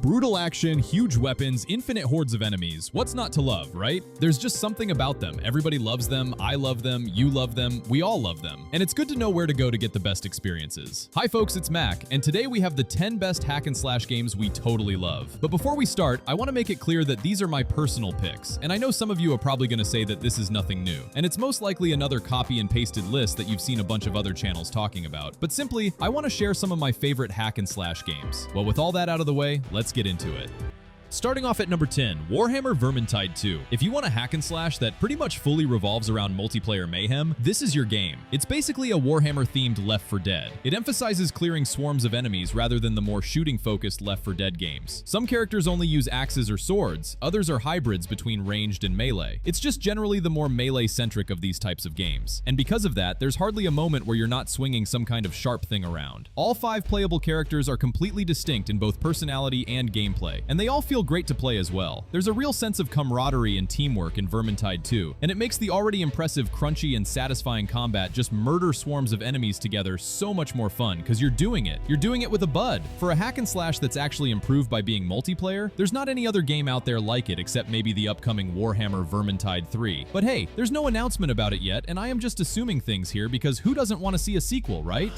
Brutal action, huge weapons, infinite hordes of enemies. What's not to love, right? There's just something about them. Everybody loves them, I love them, you love them, we all love them. And it's good to know where to go to get the best experiences. Hi folks, it's Mac, and today we have the 10 best hack and slash games we totally love. But before we start, I want to make it clear that these are my personal picks, and I know some of you are probably going to say that this is nothing new. And it's most likely another copy and pasted list that you've seen a bunch of other channels talking about. But simply, I want to share some of my favorite hack and slash games. Well, with all that out of the way, let's get into it. Starting off at number 10, Warhammer Vermintide 2. If you want a hack and slash that pretty much fully revolves around multiplayer mayhem, this is your game. It's basically a Warhammer-themed Left 4 Dead. It emphasizes clearing swarms of enemies rather than the more shooting-focused Left 4 Dead games. Some characters only use axes or swords, others are hybrids between ranged and melee. It's just generally the more melee-centric of these types of games. And because of that, there's hardly a moment where you're not swinging some kind of sharp thing around. All 5 playable characters are completely distinct in both personality and gameplay, and they all feel great to play as well. There's a real sense of camaraderie and teamwork in Vermintide 2, and it makes the already impressive crunchy and satisfying combat just murder swarms of enemies together so much more fun, because you're doing it. You're doing it with a bud. For a hack and slash that's actually improved by being multiplayer, there's not any other game out there like it except maybe the upcoming Warhammer Vermintide 3. But hey, there's no announcement about it yet, and I am just assuming things here because who doesn't want to see a sequel, right?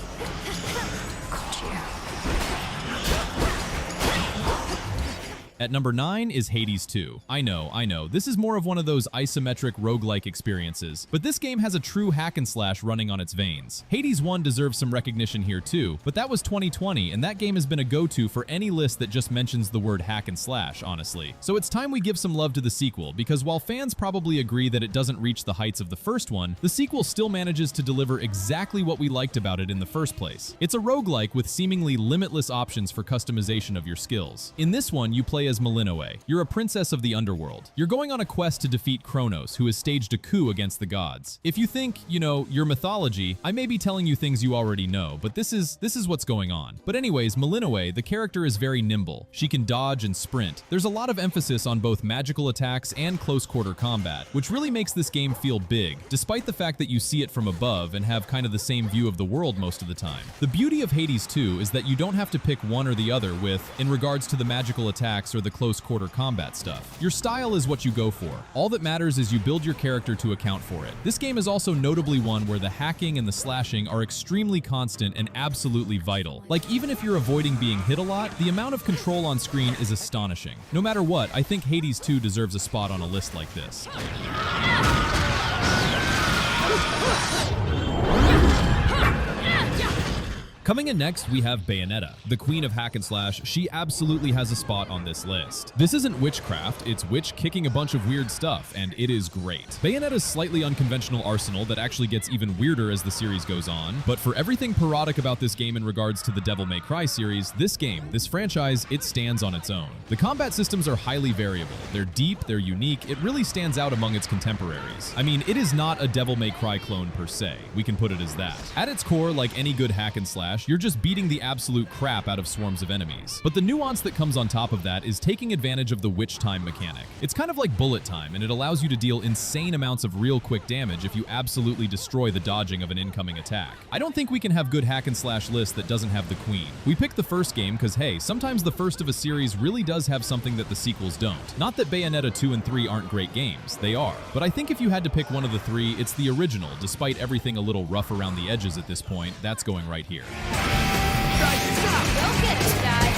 At number 9 is Hades 2. I know, this is more of one of those isometric roguelike experiences, but this game has a true hack and slash running on its veins. Hades 1 deserves some recognition here too, but that was 2020, and that game has been a go-to for any list that just mentions the word hack and slash, honestly. So it's time we give some love to the sequel, because while fans probably agree that it doesn't reach the heights of the first one, the sequel still manages to deliver exactly what we liked about it in the first place. It's a roguelike with seemingly limitless options for customization of your skills. In this one, you play as Melinoe. You're a princess of the underworld. You're going on a quest to defeat Kronos, who has staged a coup against the gods. If you think, your mythology, I may be telling you things you already know, but this is what's going on. But anyways, Melinoe, the character, is very nimble. She can dodge and sprint. There's a lot of emphasis on both magical attacks and close-quarter combat, which really makes this game feel big, despite the fact that you see it from above and have kind of the same view of the world most of the time. The beauty of Hades 2 is that you don't have to pick one or the other in regards to the magical attacks or the close-quarter combat stuff. Your style is what you go for. All that matters is you build your character to account for it. This game is also notably one where the hacking and the slashing are extremely constant and absolutely vital. Like, even if you're avoiding being hit a lot, the amount of control on screen is astonishing. No matter what, I think Hades 2 deserves a spot on a list like this. Coming in next, we have Bayonetta, the queen of hack and slash. She absolutely has a spot on this list. This isn't witchcraft, it's witch kicking a bunch of weird stuff, and it is great. Bayonetta's slightly unconventional arsenal that actually gets even weirder as the series goes on, but for everything parodic about this game in regards to the Devil May Cry series, this franchise, it stands on its own. The combat systems are highly variable. They're deep, they're unique, it really stands out among its contemporaries. I mean, it is not a Devil May Cry clone per se, we can put it as that. At its core, like any good hack and slash, you're just beating the absolute crap out of swarms of enemies. But the nuance that comes on top of that is taking advantage of the witch time mechanic. It's kind of like bullet time, and it allows you to deal insane amounts of real quick damage if you absolutely destroy the dodging of an incoming attack. I don't think we can have good hack and slash list that doesn't have the queen. We picked the first game because, hey, sometimes the first of a series really does have something that the sequels don't. Not that Bayonetta 2 and 3 aren't great games, they are. But I think if you had to pick one of the 3, it's the original, despite everything a little rough around the edges at this point. That's going right here. Don't get it, guys.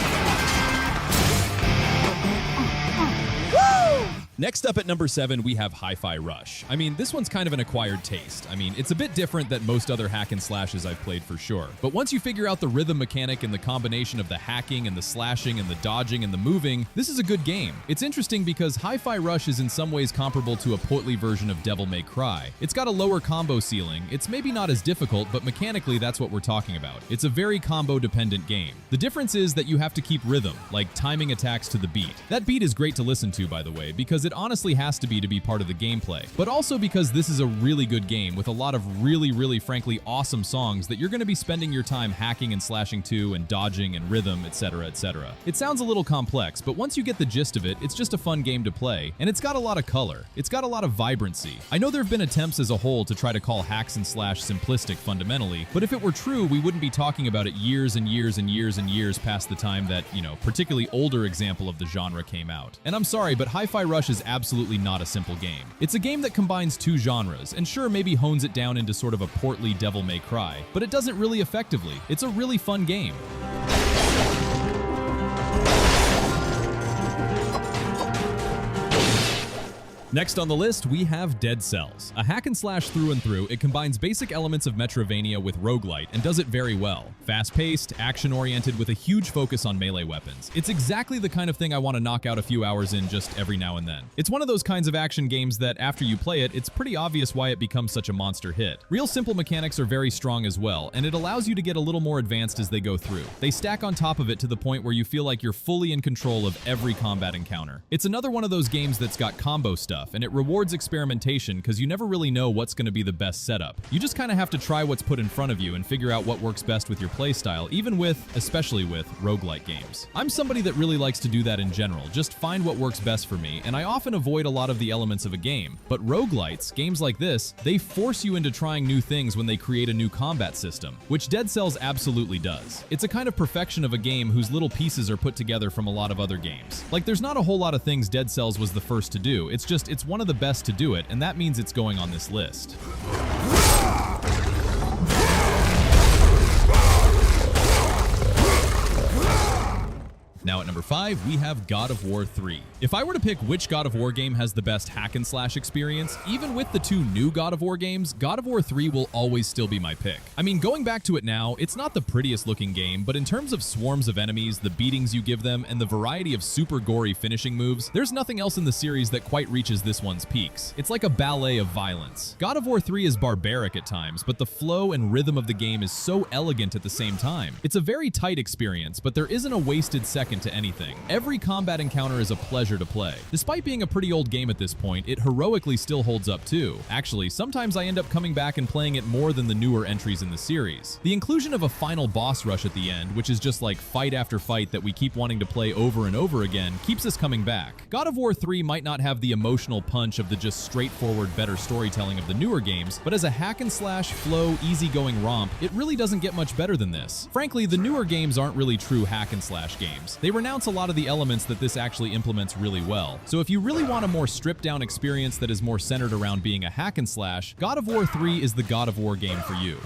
Next up at number 7, we have Hi-Fi Rush. I mean, this one's kind of an acquired taste. I mean, it's a bit different than most other hack and slashes I've played for sure. But once you figure out the rhythm mechanic and the combination of the hacking and the slashing and the dodging and the moving, this is a good game. It's interesting because Hi-Fi Rush is in some ways comparable to a portly version of Devil May Cry. It's got a lower combo ceiling. It's maybe not as difficult, but mechanically that's what we're talking about. It's a very combo-dependent game. The difference is that you have to keep rhythm, like timing attacks to the beat. That beat is great to listen to, by the way, because it honestly has to be part of the gameplay, but also because this is a really good game with a lot of really frankly awesome songs that you're going to be spending your time hacking and slashing to and dodging and rhythm, etc, etc. It sounds a little complex, but once you get the gist of it, it's just a fun game to play, and it's got a lot of color. It's got a lot of vibrancy. I know there have been attempts as a whole to try to call hacks and slash simplistic fundamentally, but if it were true, we wouldn't be talking about it years and years past the time that, particularly older example of the genre came out. And I'm sorry, but Hi-Fi Rush is absolutely not a simple game. It's a game that combines two genres, and sure, maybe hones it down into sort of a portly Devil May Cry, but it does it really effectively. It's a really fun game. Next on the list, we have Dead Cells. A hack and slash through and through, it combines basic elements of Metroidvania with roguelite and does it very well. Fast-paced, action-oriented with a huge focus on melee weapons. It's exactly the kind of thing I want to knock out a few hours in just every now and then. It's one of those kinds of action games that after you play it, it's pretty obvious why it becomes such a monster hit. Real simple mechanics are very strong as well, and it allows you to get a little more advanced as they go through. They stack on top of it to the point where you feel like you're fully in control of every combat encounter. It's another one of those games that's got combo stuff, and it rewards experimentation because you never really know what's going to be the best setup. You just kind of have to try what's put in front of you and figure out what works best with your playstyle, especially with roguelike games. I'm somebody that really likes to do that in general, just find what works best for me, and I often avoid a lot of the elements of a game. But roguelites, games like this, they force you into trying new things when they create a new combat system, which Dead Cells absolutely does. It's a kind of perfection of a game whose little pieces are put together from a lot of other games. Like, there's not a whole lot of things Dead Cells was the first to do, it's one of the best to do it, and that means it's going on this list. Now at number 5, we have God of War 3. If I were to pick which God of War game has the best hack and slash experience, even with the two new God of War games, God of War 3 will always still be my pick. I mean, going back to it now, it's not the prettiest looking game, but in terms of swarms of enemies, the beatings you give them, and the variety of super gory finishing moves, there's nothing else in the series that quite reaches this one's peaks. It's like a ballet of violence. God of War 3 is barbaric at times, but the flow and rhythm of the game is so elegant at the same time. It's a very tight experience, but there isn't a wasted second to anything. Every combat encounter is a pleasure to play. Despite being a pretty old game at this point, it heroically still holds up too. Actually, sometimes I end up coming back and playing it more than the newer entries in the series. The inclusion of a final boss rush at the end, which is just like fight after fight that we keep wanting to play over and over again, keeps us coming back. God of War 3 might not have the emotional punch of the just straightforward, better storytelling of the newer games, but as a hack and slash, flow, easygoing romp, it really doesn't get much better than this. Frankly, the newer games aren't really true hack and slash games. They renounce a lot of the elements that this actually implements really well. So if you really want a more stripped down experience that is more centered around being a hack and slash, God of War 3 is the God of War game for you.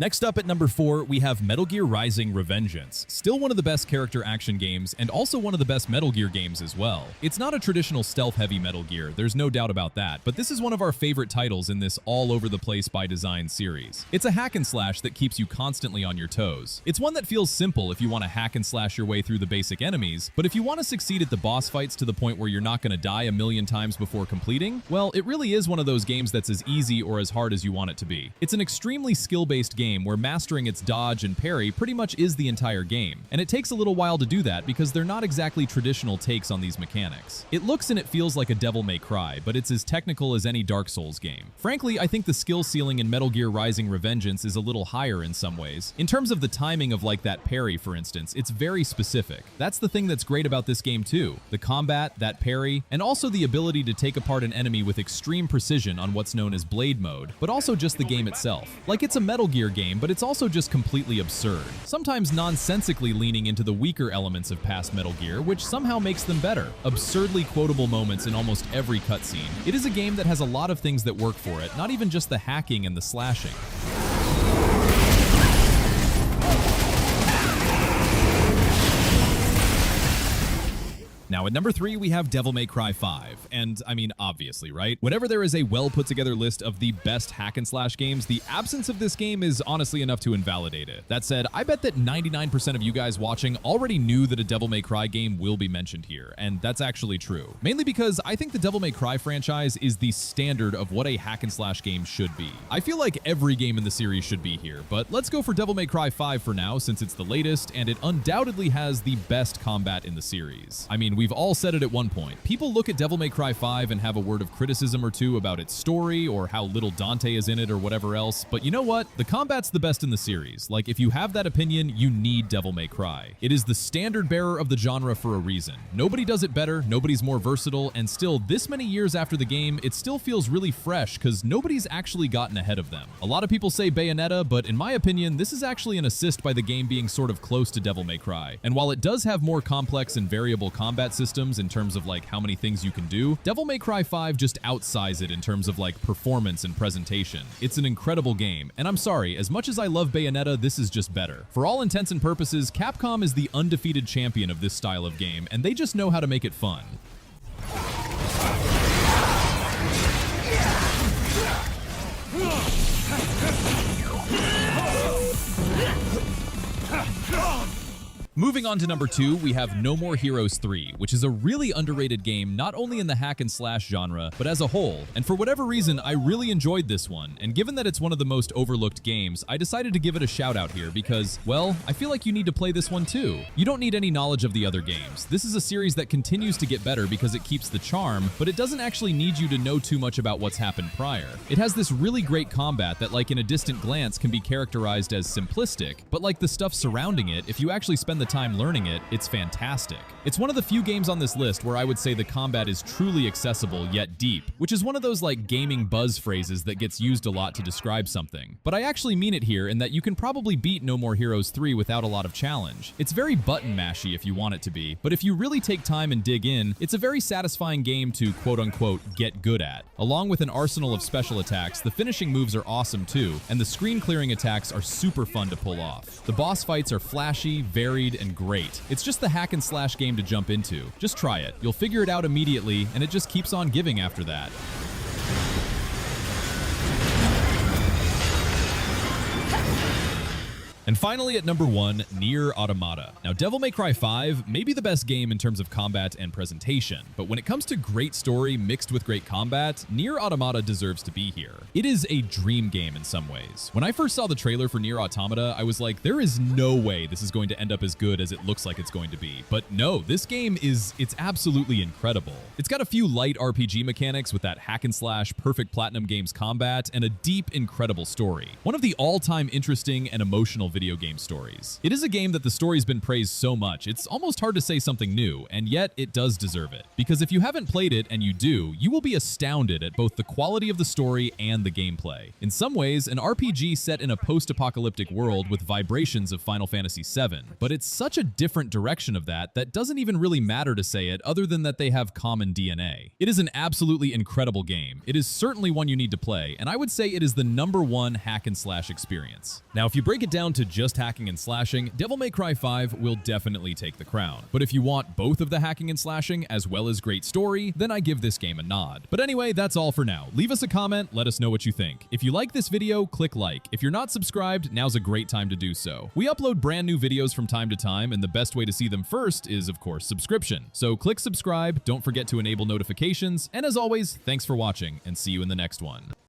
Next up at number 4, we have Metal Gear Rising: Revengeance. Still one of the best character action games, and also one of the best Metal Gear games as well. It's not a traditional stealth-heavy Metal Gear, there's no doubt about that, but this is one of our favorite titles in this all-over-the-place-by-design series. It's a hack and slash that keeps you constantly on your toes. It's one that feels simple if you want to hack and slash your way through the basic enemies, but if you want to succeed at the boss fights to the point where you're not going to die a million times before completing, well, it really is one of those games that's as easy or as hard as you want it to be. It's an extremely skill-based game where mastering its dodge and parry pretty much is the entire game, and it takes a little while to do that because they're not exactly traditional takes on these mechanics. It looks and it feels like a Devil May Cry, but it's as technical as any Dark Souls game. Frankly, I think the skill ceiling in Metal Gear Rising: Revengeance is a little higher in some ways. In terms of the timing of like that parry, for instance, it's very specific. That's the thing that's great about this game too. The combat, that parry, and also the ability to take apart an enemy with extreme precision on what's known as blade mode, but also just the game itself. Like, it's a Metal Gear game, but it's also just completely absurd, sometimes nonsensically leaning into the weaker elements of past Metal Gear, which somehow makes them better. Absurdly quotable moments in almost every cutscene. It is a game that has a lot of things that work for it, not even just the hacking and the slashing. Now at number 3, we have Devil May Cry 5. And I mean, obviously, right? Whenever there is a well put together list of the best hack and slash games, the absence of this game is honestly enough to invalidate it. That said, I bet that 99% of you guys watching already knew that a Devil May Cry game will be mentioned here, and that's actually true. Mainly because I think the Devil May Cry franchise is the standard of what a hack and slash game should be. I feel like every game in the series should be here, but let's go for Devil May Cry 5 for now since it's the latest and it undoubtedly has the best combat in the series. I mean, we've all said it at one point. People look at Devil May Cry 5 and have a word of criticism or two about its story or how little Dante is in it or whatever else, but you know what? The combat's the best in the series. Like, if you have that opinion, you need Devil May Cry. It is the standard bearer of the genre for a reason. Nobody does it better, nobody's more versatile, and still, this many years after the game, it still feels really fresh because nobody's actually gotten ahead of them. A lot of people say Bayonetta, but in my opinion, this is actually an assist by the game being sort of close to Devil May Cry. And while it does have more complex and variable combat systems in terms of like how many things you can do, Devil May Cry 5 just outsize it in terms of like performance and presentation. It's an incredible game, and I'm sorry, as much as I love Bayonetta, this is just better. For all intents and purposes, Capcom is the undefeated champion of this style of game, and they just know how to make it fun. Moving on to number 2, we have No More Heroes 3, which is a really underrated game not only in the hack and slash genre, but as a whole. And for whatever reason, I really enjoyed this one, and given that it's one of the most overlooked games, I decided to give it a shout out here because, well, I feel like you need to play this one too. You don't need any knowledge of the other games. This is a series that continues to get better because it keeps the charm, but it doesn't actually need you to know too much about what's happened prior. It has this really great combat that, like in a distant glance, can be characterized as simplistic, but like the stuff surrounding it, if you actually spend the time learning it, it's fantastic. It's one of the few games on this list where I would say the combat is truly accessible yet deep, which is one of those like gaming buzz phrases that gets used a lot to describe something. But I actually mean it here in that you can probably beat No More Heroes 3 without a lot of challenge. It's very button mashy if you want it to be, but if you really take time and dig in, it's a very satisfying game to quote-unquote get good at. Along with an arsenal of special attacks, the finishing moves are awesome too, and the screen clearing attacks are super fun to pull off. The boss fights are flashy, varied, and great. It's just the hack and slash game to jump into. Just try it. You'll figure it out immediately, and it just keeps on giving after that. And finally at number 1, NieR Automata. Now Devil May Cry 5 may be the best game in terms of combat and presentation, but when it comes to great story mixed with great combat, NieR Automata deserves to be here. It is a dream game in some ways. When I first saw the trailer for NieR Automata, I was like, there is no way this is going to end up as good as it looks like it's going to be. But no, this game it's absolutely incredible. It's got a few light RPG mechanics with that hack and slash perfect Platinum Games combat and a deep, incredible story. One of the all-time interesting and emotional video game stories. It is a game that the story's been praised so much, it's almost hard to say something new, and yet it does deserve it. Because if you haven't played it, and you do, you will be astounded at both the quality of the story and the gameplay. In some ways, an RPG set in a post-apocalyptic world with vibrations of Final Fantasy VII, but it's such a different direction of that doesn't even really matter to say it other than that they have common DNA. It is an absolutely incredible game. It is certainly one you need to play, and I would say it is the #1 hack and slash experience. Now, if you break it down to just hacking and slashing, Devil May Cry 5 will definitely take the crown. But if you want both of the hacking and slashing as well as great story, then I give this game a nod. But anyway, that's all for now. Leave us a comment, let us know what you think. If you like this video, click like. If you're not subscribed, now's a great time to do so. We upload brand new videos from time to time, and the best way to see them first is, of course, subscription. So click subscribe, don't forget to enable notifications, and as always, thanks for watching, and see you in the next one.